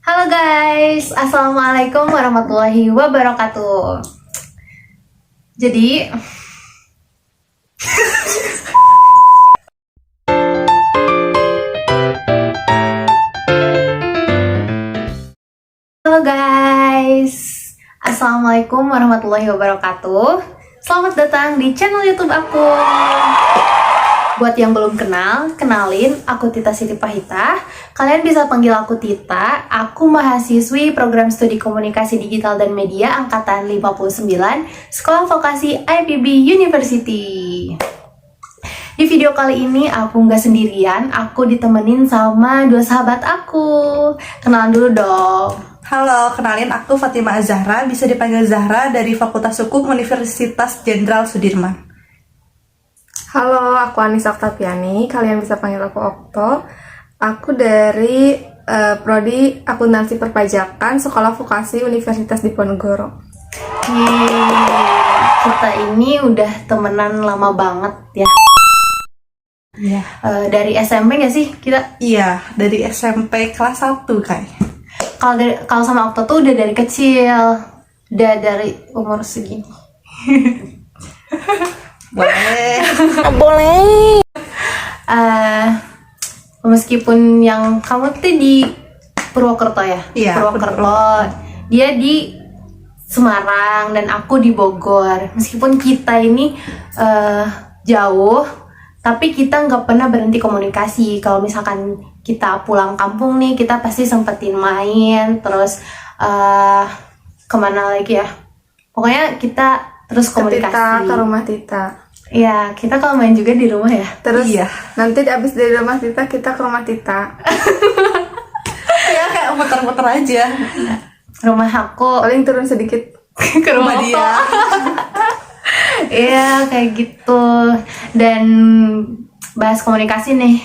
Halo guys, Assalamualaikum warahmatullahi wabarakatuh. Jadi, halo guys, Assalamualaikum warahmatullahi wabarakatuh. Selamat datang di channel YouTube aku. Buat yang belum kenal, kenalin, aku Tita Siti Pahita. Kalian bisa panggil aku Tita. Aku mahasiswi program studi komunikasi digital dan media angkatan 59, Sekolah Vokasi IPB University. Di video kali ini aku nggak sendirian, aku ditemenin sama dua sahabat aku. Kenalan dulu dong. Halo, kenalin aku Fatima Zahra, bisa dipanggil Zahra dari Fakultas Hukum Universitas Jenderal Sudirman. Halo, aku Anissa Oktaviani. Kalian bisa panggil aku Okto. Aku dari Prodi Akuntansi Perpajakan Sekolah Vokasi Universitas Diponegoro. Yeay, kita ini udah temenan lama banget ya. Iya. Dari SMP nggak sih kita? Iya, dari SMP kelas 1 kayak. Kalau sama Okto tuh udah dari kecil, udah dari umur segini. Boleh. Boleh. Meskipun yang kamu tuh di Purwokerto ya, Iya, Purwokerto, dia di Semarang dan aku di Bogor. Meskipun kita ini jauh, tapi kita nggak pernah berhenti komunikasi. Kalau misalkan kita pulang kampung nih, kita pasti sempetin main, terus kemana lagi ya? Pokoknya kita terus komunikasi. Tita, ke rumah Tita. Iya, kita kalau main juga di rumah ya. Terus Iya. nanti abis dari rumah Tita, kita ke rumah Tita. Ya kayak muter-muter aja. Rumah aku Paling turun sedikit. ke rumah Sama dia. dia. Iya, kayak gitu. Dan bahas komunikasi nih.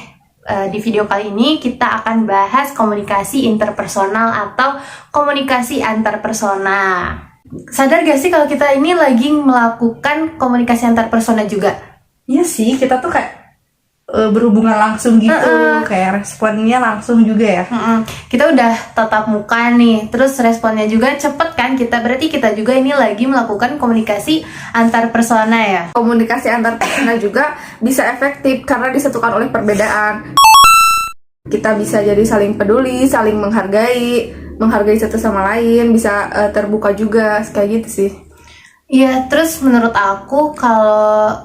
Di video kali ini kita akan bahas komunikasi interpersonal atau komunikasi antar persona. Sadar gak sih kalau kita ini lagi melakukan komunikasi antar persona juga? Iya sih, kita tuh kayak berhubungan langsung gitu, kayak responnya langsung juga ya. Kita udah tatap muka nih, terus responnya juga cepet kan kita, berarti kita juga ini lagi melakukan komunikasi antar persona ya. Komunikasi antar persona juga bisa efektif karena disatukan oleh perbedaan. Kita bisa jadi saling peduli, saling menghargai satu sama lain, bisa terbuka juga, kayak gitu sih. Iya, terus menurut aku kalau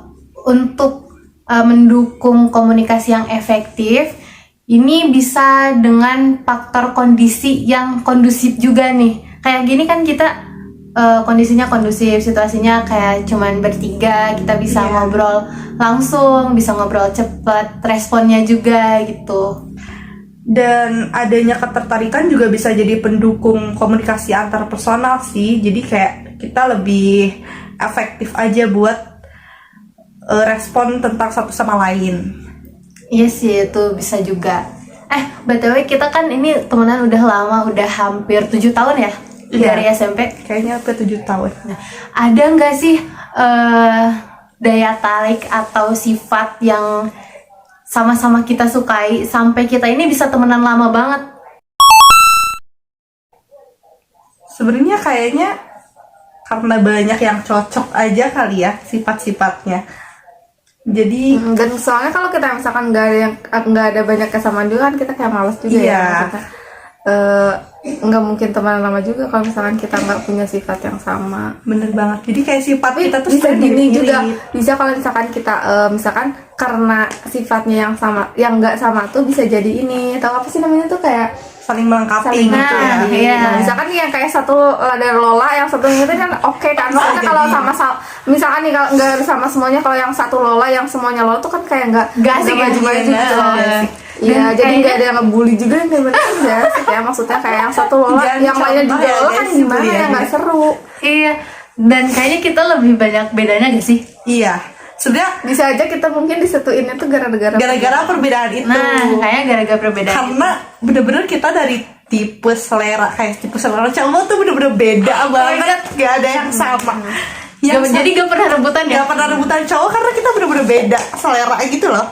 untuk mendukung komunikasi yang efektif, ini bisa dengan faktor kondisi yang kondusif juga nih. Kayak gini kan kita kondisinya kondusif, situasinya kayak cuman bertiga, kita bisa ngobrol langsung, bisa ngobrol cepet, responnya juga gitu. Dan adanya ketertarikan juga bisa jadi pendukung komunikasi antar personal sih. Jadi kayak kita lebih efektif aja buat respon tentang satu sama lain. Iya sih, itu bisa juga. BTW kita kan ini temenan udah lama, udah hampir 7 tahun ya? Iya. Dari SMP. Kayaknya hampir 7 tahun. Nah, ada nggak sih daya tarik atau sifat yang sama-sama kita sukai sampai kita ini bisa temenan lama banget? Sebenarnya kayaknya karena banyak yang cocok aja kali ya sifat-sifatnya. Jadi Dan soalnya kalau kita misalkan nggak ada banyak kesamaan juga kan kita kayak malas juga Iya. ya. Maksudnya, nggak mungkin teman lama juga kalau misalkan kita nggak punya sifat yang sama. bener banget. Jadi kayak sifat kita tuh Bisa sebenarnya gini juga, mirip-mirip. bisa kalau misalkan kita misalkan karena sifatnya yang sama, yang nggak sama tuh bisa jadi ini, atau apa sih namanya tuh kayak saling melengkapi saling gitu ya. melengkapi. iya. Nah, misalkan nih yang kayak satu ada Lola, yang satu itu kan oke kan. Bisa Maksudnya kalau jadi. sama misalkan nih kalau nggak sama semuanya, kalau yang satu Lola, yang semuanya Lola tuh kan kayak nggak asik ya, maju-maju iya, gitu nggak loh. asik. Iya, Dan jadi kayaknya- nggak ada yang ngebully juga yang kayak bener ya sih, kayak maksudnya kayak yang satu Lola, Jangan yang lainnya contoh juga ya, Lola kan guys, gimana bully ya, aja. nggak seru. Iya, dan kayaknya kita lebih banyak bedanya gak sih? Iya. Sebenarnya Bisa aja kita mungkin disatuinnya tuh gara-gara perbedaan itu. Nah, kayaknya gara-gara perbedaan. Karena bener-bener kita dari tipe selera, kayak tipe selera cowok tuh bener-bener beda banget, gak ada yang sama. Jadi gak pernah rebutan ya? Gak pernah rebutan cowok karena kita bener-bener beda selera gitu loh.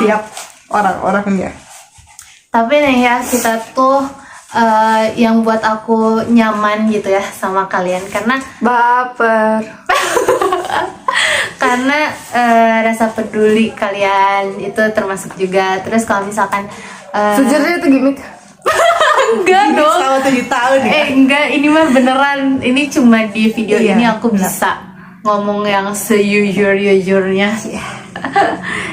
Tiap orang-orangnya. Tapi nih ya, kita tuh yang buat aku nyaman gitu ya sama kalian, karena Baper. rasa peduli kalian itu termasuk juga. Terus kalau misalkan Sejujurnya itu gimmick. enggak dong, Selama 7 tahun ya. enggak, ini mah beneran, ini cuma di video Iya, ini aku bener. bisa ngomong yang sejujur-jujurnya.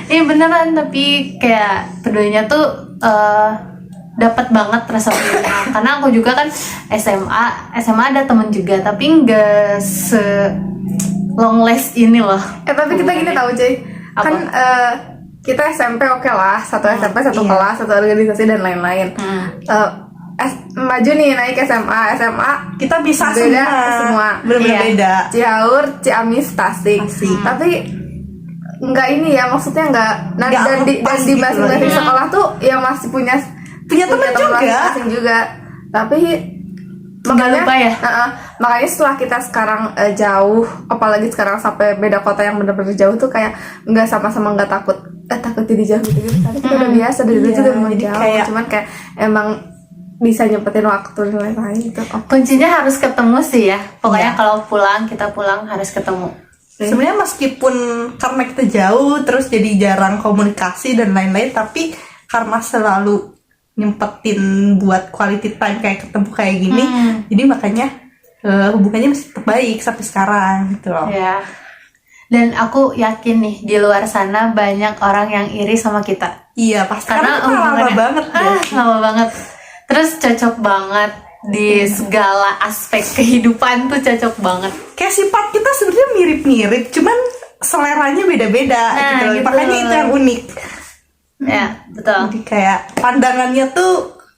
Ini beneran, tapi kayak pedulinya tuh dapat banget rasa pedulinya. Karena aku juga kan SMA ada temen juga, tapi enggak long last ini loh. Tapi kita gini tahu cuy. Apa? Kan kita SMP oke lah, satu SMP, satu Iya. kelas, satu organisasi dan lain-lain. Maju nih naik SMA Kita bisa beda semua. Bener-bener Iya. beda. Ciaur, Ciamis, Tasik. Tasik. Tapi nggak ini ya, maksudnya nggak. Nah, Nggak dan di lepas gitu masing-masing loh. sekolah tuh yang masih punya Teman juga. masing-masing juga. Tapi Nggak lupa ya? makanya setelah kita sekarang jauh, apalagi sekarang sampai beda kota yang bener-bener jauh tuh kayak nggak sama-sama nggak takut jadi jauh gitu. Tapi kita udah biasa dari dulu Iya, juga memang jadi jauh. kayak- Cuman kayak emang bisa nyempetin waktu dan lain-lain gitu. Kuncinya harus ketemu sih ya. Pokoknya Iya. kalau kita pulang harus ketemu. Sebenarnya meskipun karena kita jauh terus jadi jarang komunikasi dan lain-lain, tapi karena selalu nyempetin buat quality time kayak ketemu kayak gini, jadi makanya hubungannya masih tetap baik sampai sekarang gitu loh. Ya. Dan aku yakin nih di luar sana banyak orang yang iri sama kita. Iya pasti Karena kita lama hubungannya- banget ya. lama banget. Terus cocok banget di segala aspek kehidupan tuh cocok banget. Kayak sifat kita sebenarnya mirip-mirip, cuman seleranya beda-beda Nah, gitu loh. gitu. Makanya itu yang unik. Ya, betul. Jadi kayak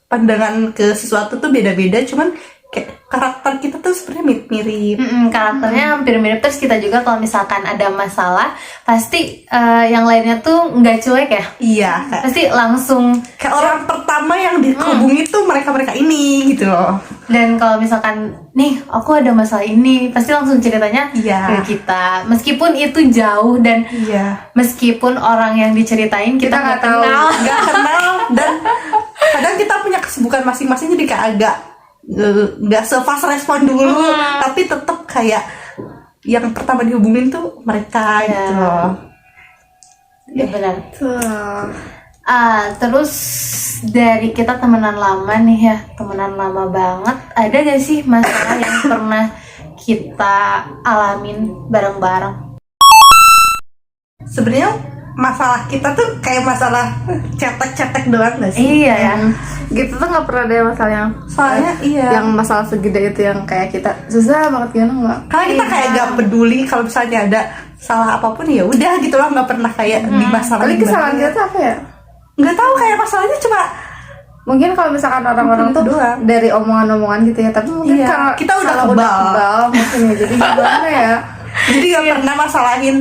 pandangan ke sesuatu tuh beda-beda, cuman kayak karakter kita tuh sebenarnya mirip-mirip. Karakternya hampir mirip. Terus kita juga kalau misalkan ada masalah, pasti yang lainnya tuh nggak cuek ya. Iya, kayak, Pasti langsung. kayak orang pertama yang dihubungi tuh mereka-mereka ini gitu loh. Dan kalau misalkan nih aku ada masalah ini, pasti langsung ceritanya Iya. ke kita. Meskipun itu jauh dan Iya. meskipun orang yang diceritain kita nggak nggak tahu. kenal. Nggak kenal dan kadang kita punya kesibukan masing-masing, jadi kayak agak nggak se-fast respon dulu, tapi tetap kayak yang pertama dihubungin tuh mereka Iya. gitu loh. Ya benar. Tuh. Terus dari kita temenan lama nih ya, temenan lama banget. Ada gak sih masalah yang pernah kita alamin bareng-bareng? Sebenarnya masalah kita tuh kayak masalah cetek-cetek doang gak sih? Iya ya. Gitu tuh nggak pernah ada masalah yang Soalnya iya. yang masalah segede itu yang kayak kita susah banget gimana nggak. Karena kita kayak gak peduli kalau misalnya ada salah apapun, ya udah gitu loh, nggak pernah kayak dimasalahin. Kali kesalahan kita tuh apa ya? Nggak tahu, kayak masalahnya cuma Mungkin kalau misalkan orang-orang tuh doang. dari omongan-omongan gitu ya, tapi mungkin Iya, karena kita udah kalau kebal. mungkin ya, jadi gimana ya? jadi nggak pernah masalahin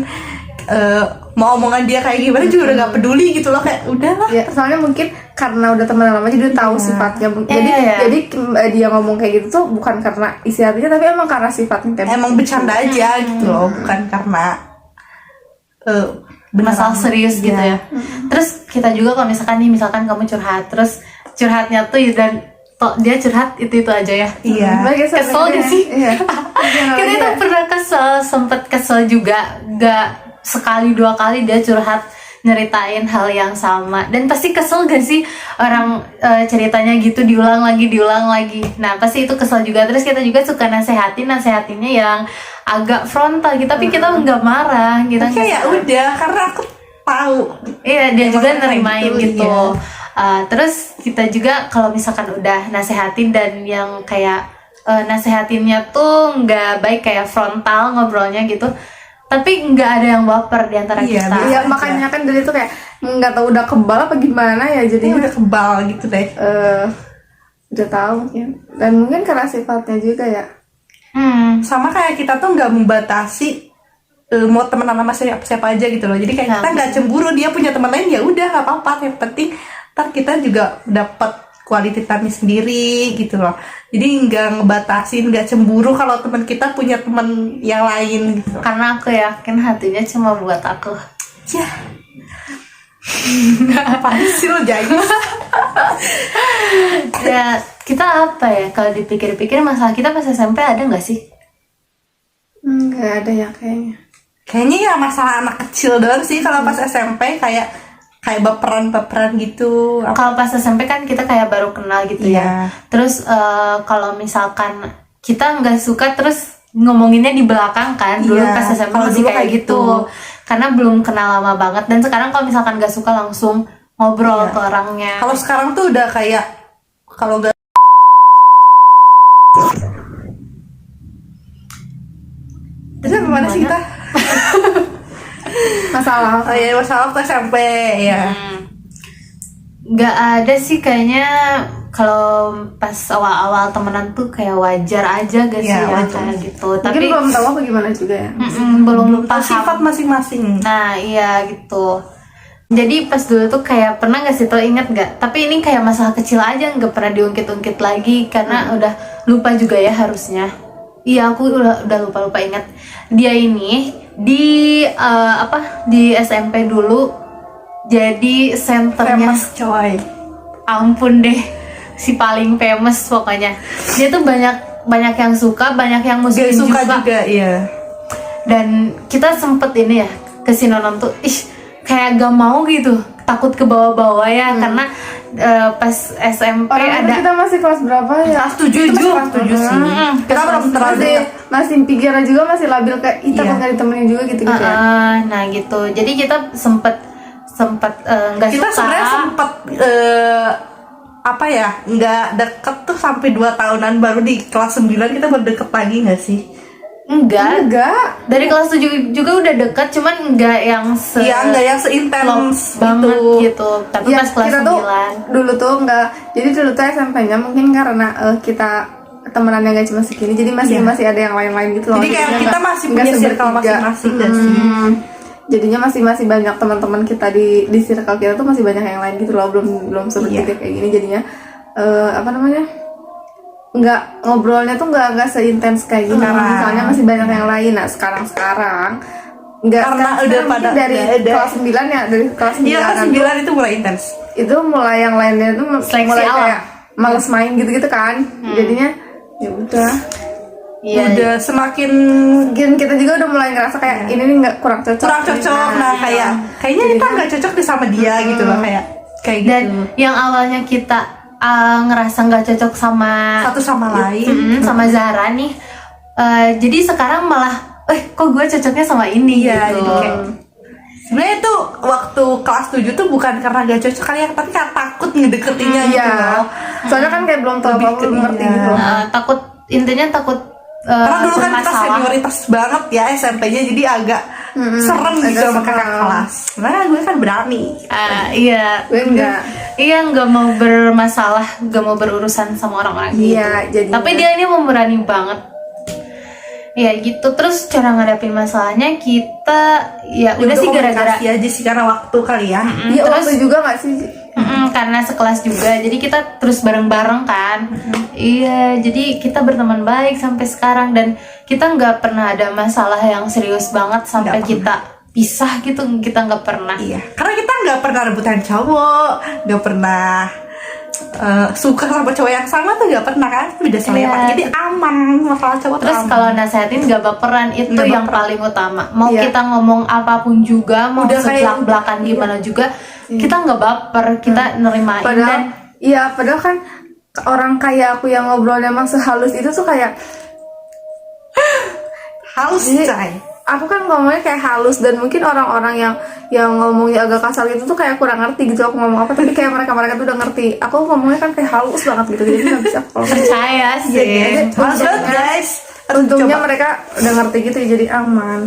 mau omongan dia kayak gimana juga udah nggak peduli gitu loh, kayak udahlah. Ya, soalnya mungkin karena udah teman lama jadi udah tahu sifatnya. Jadi Iya. jadi dia ngomong kayak gitu tuh bukan karena isi hatinya, tapi emang karena sifatnya kayak Emang bercanda aja gitu loh, bukan karena Masalah beneran. serius gitu Iya. ya. Terus kita juga kalau misalkan kamu curhat, terus curhatnya tuh dan dia curhat itu aja ya. Iya. Bagai Kesel sebenarnya. gak sih? Iya. Kita itu pernah sempet kesel juga, gak sekali dua kali dia curhat nyeritain hal yang sama, dan pasti kesel gak sih orang ceritanya gitu diulang lagi. Nah pasti itu kesel juga. Terus kita juga suka nasehatinnya yang agak frontal gitu, tapi kita nggak marah, kita Kayak ya udah, karena aku tahu. iya, dia Emang juga kayak nerimain gitu, gitu. iya. Terus kita juga kalau misalkan udah nasehatin dan yang kayak nasehatinnya tuh nggak baik, kayak frontal ngobrolnya gitu, tapi nggak ada yang baper di antara Iya, kita. Iya, aja. makanya kan dari itu kayak nggak tahu udah kebal apa gimana ya, jadi Jadi udah kebal gitu deh. udah tahu mungkin, dan mungkin karena sifatnya juga ya. Sama kayak kita tuh nggak membatasi mau temenan sama siapa aja gitu loh. Jadi kayak Nah, kita nggak cemburu dia punya teman lain, ya udah nggak apa-apa. Yang penting ntar kita juga dapat quality time sendiri gitu loh. Jadi nggak ngebatasin, nggak cemburu kalau teman kita punya teman yang lain gitu. Karena aku yakin hatinya cuma buat aku. Ya. Apaan sih lo jadi? Ya, kita apa ya, kalau dipikir-pikir masalah kita pas SMP ada nggak sih? Nggak ada ya kayaknya. Kayaknya ya masalah anak kecil doang sih kalau pas SMP, kayak baperan gitu. Kalau pas SMP kan kita kayak baru kenal gitu ya. Iya. Terus kalau misalkan kita nggak suka terus ngomonginnya di belakang kan. Dulu Iya, pas SMP kalau masih dulu kayak kayak gitu. gitu. Karena belum kenal lama banget. Dan sekarang kalau misalkan nggak suka langsung ngobrol Iya. ke orangnya. Kalau sekarang tuh udah kayak kalau nggak Terus gimana sih kita? Masalah Oh iya, masalah waktu SMP ya. Nggak ada sih kayaknya. Kalau pas awal-awal temenan tuh kayak wajar aja gak sih Iya, ya, wajar. kayak gitu. mungkin Tapi belum tahu apa gimana juga ya. belum Tahu paham. sifat masing-masing. Nah iya gitu. Jadi pas dulu tuh kayak pernah gak sih, tuh inget gak? Tapi ini kayak masalah kecil aja, gak pernah diungkit-ungkit lagi karena udah lupa juga ya harusnya. Iya aku udah lupa ingat. Dia ini di di SMP dulu jadi senternya. Famous coy. Ampun deh, si paling famous pokoknya. Dia tuh banyak yang suka, banyak yang Gak musuhin suka juga, iya. Dan kita sempet ini ya ke Sinonon tuh, kayak gak mau gitu, takut ke bawah-bawah ya, karena pas SMP Orang itu ada kita masih kelas berapa ya? Kelas 7 itu kelas 7 sih. Kita belum terlalu Masih dekat. masih pikiran juga masih labil kayak kita Iya. kok gak ditemenin juga gitu ya. nah gitu. Jadi kita sempet nggak Kita suka. sebenarnya sempet apa ya, nggak deket tuh sampai 2 tahunan, baru di kelas 9 kita baru deket lagi nggak sih? Enggak. Dari Enggak. kelas 7 juga udah dekat, cuman enggak yang Iya, nggak yang klop seintens banget gitu. gitu. Tapi Ya, pas kelas kita tuh 9 dulu tuh enggak. Jadi dulu tuh SMP-nya mungkin karena kita temenannya gak cuma segini, jadi masih Iya. masih ada yang lain-lain gitu loh. Jadi kayak Jadinya kita nggak- masih nggak punya circle sebertiga. masing-masing nggak sih? Jadinya masih banyak teman-teman kita di circle kita tuh masih banyak yang lain gitu loh, belum sebertiga kayak gini. Jadinya apa namanya, nggak ngobrolnya tuh nggak seintens kayak gini. Misalnya masih banyak yang lain. Nah sekarang nggak, Karena sekarang udah mungkin pada dari nggak ada. kelas 9 ya, dari kelas 9 Iya, kelas 9 itu mulai intens. itu mulai yang lainnya tuh Seleksi mulai alam. kayak males main gitu-gitu kan. Jadinya ya udah. iya. Udah semakin Mungkin kita juga udah mulai ngerasa kayak ini nih nggak kurang cocok. Nah kayaknya kita nggak cocok deh sama dia gitu loh, kayak Dan gitu. yang awalnya kita ngerasa nggak cocok sama Satu sama lain. sama Zara nih, jadi sekarang malah kok gue cocoknya sama ini Iya, gitu. jadi kayak sebenarnya tuh waktu kelas 7 tuh bukan karena gak cocok kali ya, tapi karena takut ngedeketinnya gitu Iya. loh. Soalnya kan kayak belum tahu Lebih apa ke belum ngerti iya. gitu loh. Intinya takut Karena dulu kan kita bermasalah. senioritas banget ya SMP-nya, jadi agak serem gitu agak sama kakak serem. kelas. Nah gue kan berani. Iya. Gue enggak. Iya, nggak mau bermasalah, nggak mau berurusan sama orang-orang gitu. Iya, jadinya. Tapi dia ini memberani banget. Ya gitu. Terus cara ngadapin masalahnya kita ya udah Itu sih gara-gara komunikasi aja sih, karena waktu kali ya. Iya, terus- waktu juga nggak sih? karena sekelas juga, jadi kita terus bareng-bareng kan. Iya, jadi kita berteman baik sampai sekarang dan kita nggak pernah ada masalah yang serius banget sampai Nggak kita pisah gitu. Kita nggak pernah. Iya, karena kita nggak pernah rebutan cowok, nggak pernah suka sama cowok yang sama tuh nggak pernah kan, beda sama yang Iya. lain. Jadi aman, masalah cowok tuh Terus aman. kalau nasehatin gak baperan, itu Nggak yang baperan. paling utama. Mau Iya. kita ngomong apapun juga, mau Udah kayak- seblak-belakan gimana juga, kita nggak baper, kita nerimain dan Padahal, iya, padahal kan orang kayak aku yang ngobrolnya emang sehalus itu tuh kayak halus Jadi- coy. aku kan ngomongnya kayak halus dan mungkin orang-orang yang ngomongnya agak kasar gitu tuh kayak kurang ngerti gitu aku ngomong apa, tapi kayak mereka tuh udah ngerti. Aku ngomongnya kan kayak halus banget gitu, jadi nggak bisa kalau percaya sih. Iya, Halus banget guys. Harus untungnya dicoba. mereka udah ngerti gitu jadi aman.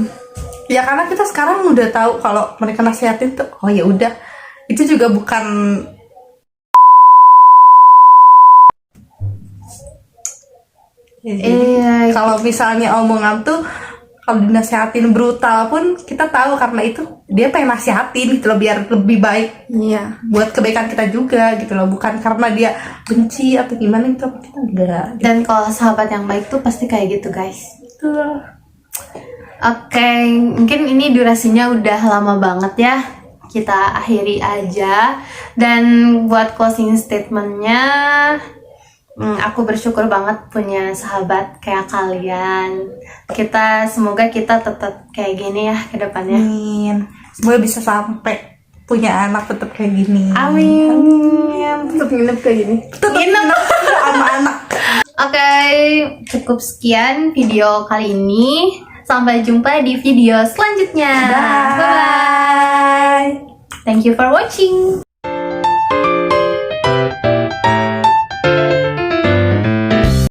Ya karena kita sekarang udah tahu kalau mereka nasihatin tuh, oh ya udah, itu juga bukan ya, jadi Iya. kalau misalnya omongan tuh kalau dinasihatin brutal pun kita tahu karena itu dia pengen nasihatin gitu loh, biar lebih baik Iya. buat kebaikan kita juga gitu loh, bukan karena dia benci atau gimana gitu, kita enggak Dan kalau sahabat yang baik tuh pasti kayak gitu guys. gitu. Oke, mungkin ini durasinya udah lama banget ya. Kita akhiri aja. Dan buat closing statementnya, Aku bersyukur banget punya sahabat kayak kalian. Semoga kita tetap kayak gini ya ke depannya. Amin. Semoga bisa sampai punya anak tetap kayak gini. Amin. Tetap nginep kayak gini. Tetap enak sama anak. Oke, cukup sekian video kali ini. Sampai jumpa di video selanjutnya. Bye. Thank you for watching.